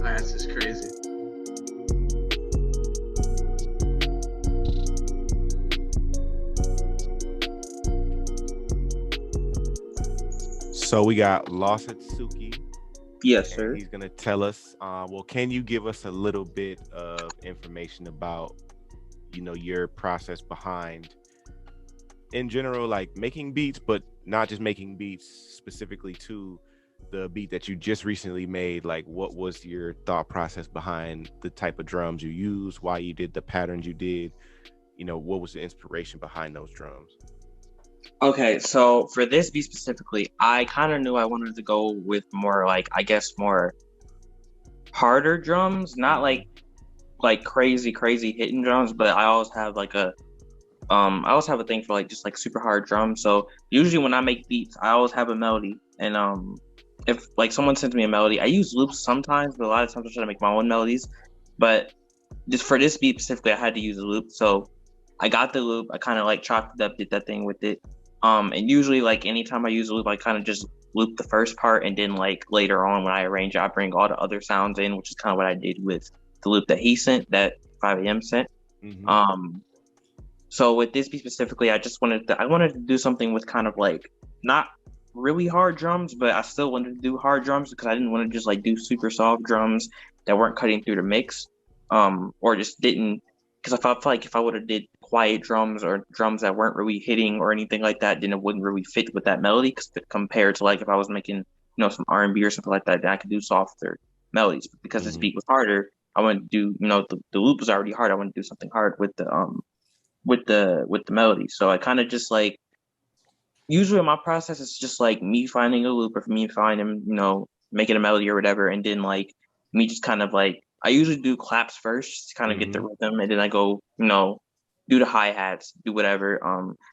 That's just crazy. So we got Lost Atsuki, Yes, and sir. he's gonna tell us. Well, can you give us a little bit of information about, your process behind, in general, like making beats, but not just making beats specifically to the beat that you just recently made? Like, what was your thought process behind the type of drums you use? Why you did the patterns you did? What was the inspiration behind those drums? Okay, so for this beat specifically, I kind of knew I wanted to go with more like, I guess, more harder drums, not Mm-hmm. like crazy hitting drums, but I always have a thing for like just like super hard drums. So usually when I make beats, I always have a melody, and if like someone sends me a melody, I use loops sometimes, but a lot of times I try to make my own melodies. But just for this beat specifically, I had to use a loop. So I got the loop. I kind of like chopped it up, did that thing with it. And usually like anytime I use a loop, I kind of just loop the first part, and then like later on when I arrange it, I bring all the other sounds in, which is kind of what I did with the loop that he sent, that 5 a.m. sent. Mm-hmm. Um, so with this beat specifically, I wanted to do something with kind of like not really hard drums, but I still wanted to do hard drums because I didn't want to just like do super soft drums that weren't cutting through the mix, or just didn't. Because I felt like if I would have did quiet drums or drums that weren't really hitting or anything like that, then it wouldn't really fit with that melody. Cause compared to like if I was making some R&B or something like that, then I could do softer melodies. But because this Mm-hmm. beat was harder, I wanted to do the loop was already hard. I wanted to do something hard with the melody. So I kind of just like usually my process is just like me finding a loop or me finding making a melody or whatever, and then like me just kind of like I usually do claps first to kind of get the Mm-hmm. rhythm, and then I go do the hi hats, do whatever.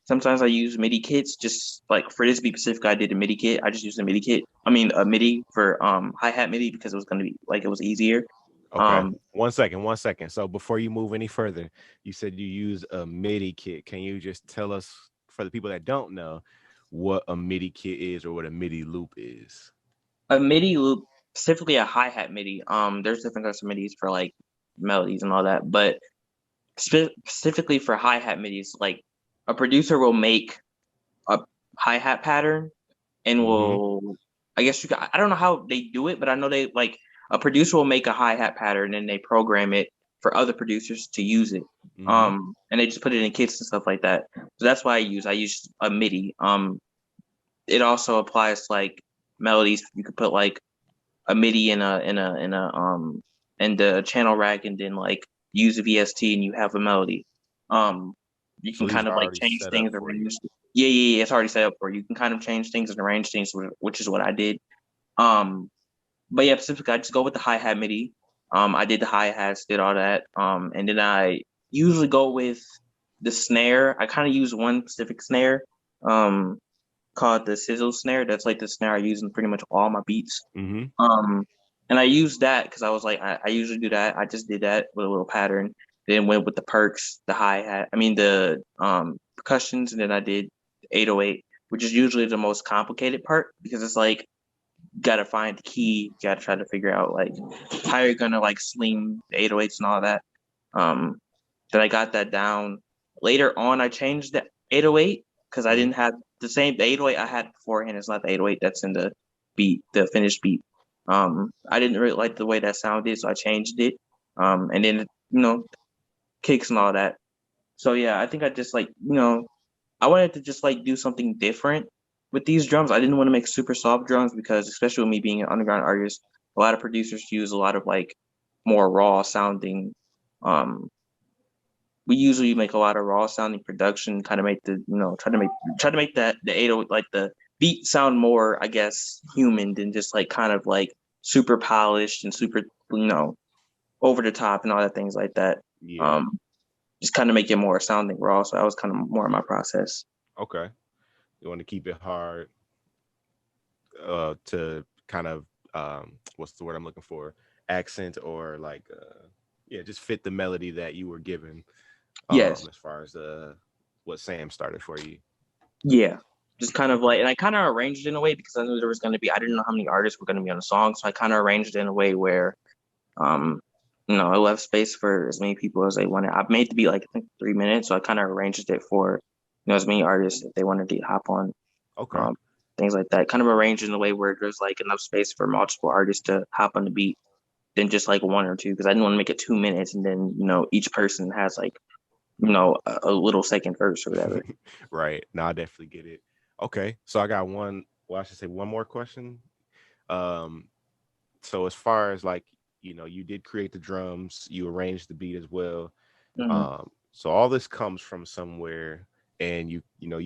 Sometimes I use MIDI kits. Just like for this beat specific, I did a MIDI kit. I just used a MIDI kit. I mean a MIDI for hi hat MIDI because it was gonna be like it was easier. Okay. Um, 1 second, 1 second. So before you move any further, you said you use a MIDI kit. Can you just tell us, for the people that don't know, what a MIDI kit is or what a MIDI loop is? a MIDI loop, specifically a hi hat MIDI. There's different types of MIDIs for like melodies and all that, but specifically for hi hat MIDIs, like a producer will make a hi hat pattern and Mm-hmm. will, I guess I don't know how they do it, but I know they like a producer will make a hi hat pattern and they program it for other producers to use it. Mm-hmm. And they just put it in kits and stuff like that. So that's why I use a MIDI. It also applies to like melodies. You could put like a MIDI in the channel rack, and then like use a VST and you have a melody. Um, you So can these kind are of like already change set up things, for you. arrange. Yeah, it's already set up for you. You can kind of change things and arrange things, which is what I did. Um, but yeah, specifically, I just go with the hi hat MIDI. I did the hi hats, did all that. And then I usually go with the snare. I kind of use one specific snare. Um, called the sizzle snare. That's like the snare I use in pretty much all my beats. Mm-hmm. Um, and I used that because I was like, I usually do that. I just did that with a little pattern. Then went with the perks, the hi hat. I mean the percussions, and then I did 808, which is usually the most complicated part because it's like gotta find the key, gotta try to figure out like how you're gonna like sling the 808s and all that. Um, then I got that down. Later on, I changed the 808 because I Mm-hmm. didn't have the 808 I had beforehand. It's not the 808 that's in the beat, the finished beat. I didn't really like the way that sounded, so I changed it. And then kicks and all that. So yeah, I think I just like I wanted to just like do something different with these drums. I didn't want to make super soft drums because, especially with me being an underground artist, a lot of producers use a lot of like more raw sounding. Um, we usually make a lot of raw sounding production, kind of make the try to make that the 808 like the beat sound more, I guess, human than just like kind of like super polished and super over the top and all that things like that. Yeah. Um, just kind of make it more sounding raw. So that was kind of more of my process. Okay. You want to keep it hard, to kind of, what's the word I'm looking for? Accent, or like, yeah, just fit the melody that you were given, Yes. as far as what Sam started for you. Yeah. Just kind of Okay. like, and I kind of arranged it in a way because I knew there was going to be, I didn't know how many artists were going to be on the song. So I kind of arranged it in a way where It left space for as many people as they wanted. I've made the beat like I think 3 minutes, so I kind of arranged it for as many artists if they wanted to hop on, Okay. um, things like that. Kind of arranged in a way where there's like enough space for multiple artists to hop on the beat than just like one or two, because I didn't want to make it 2 minutes and then each person has like a little second verse or whatever. Right. No, I definitely get it. Okay. So I got one, well, I should say one more question. Um, so as far as like, you did create the drums, you arranged the beat as well. Mm-hmm. So all this comes from somewhere and you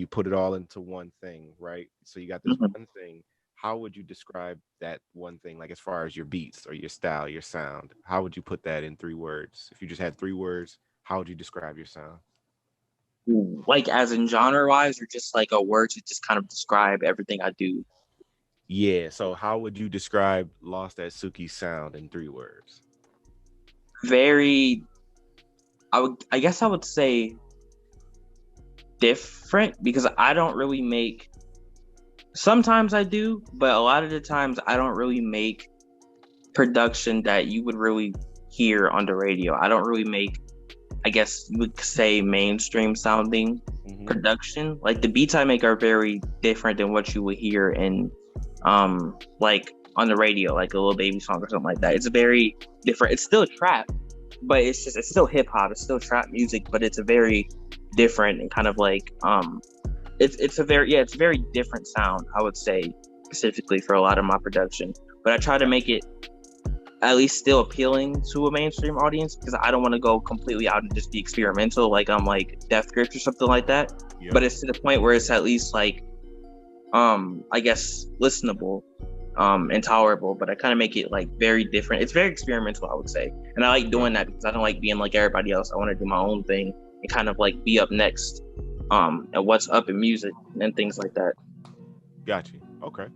put it all into one thing, right? So you got this Mm-hmm. one thing. How would you describe that one thing, like as far as your beats or your style, your sound? How would you put that in 3 words? If you just had 3 words, how would you describe your sound? Like as in genre wise, or just like a word to just kind of describe everything I do. Yeah. So how would you describe Lost Atsuki's sound in 3 words? Very, I guess I would say different, because I don't really make. Sometimes I do, but a lot of the times I don't really make production that you would really hear on the radio. I don't really make, I guess you would say, mainstream sounding Hmm. production. Like the beats I make are very different than what you would hear in like on the radio, like a little baby song or something like that. It's very different. It's still trap, but it's still hip hop. It's still trap music, but it's a very different and kind of like it's a very different sound, I would say, specifically for a lot of my production. But I try to make it at least still appealing to a mainstream audience, because I don't want to go completely out and just be experimental, like I'm like Death Grips or something like that. Yep. But it's to the point where it's at least like I guess listenable, and tolerable. But I kind of make it like very different. It's very experimental, I would say, and I like Okay. doing that because I don't like being like everybody else. I want to do my own thing and kind of like be up next, and what's up in music and things like that. Got you. Okay.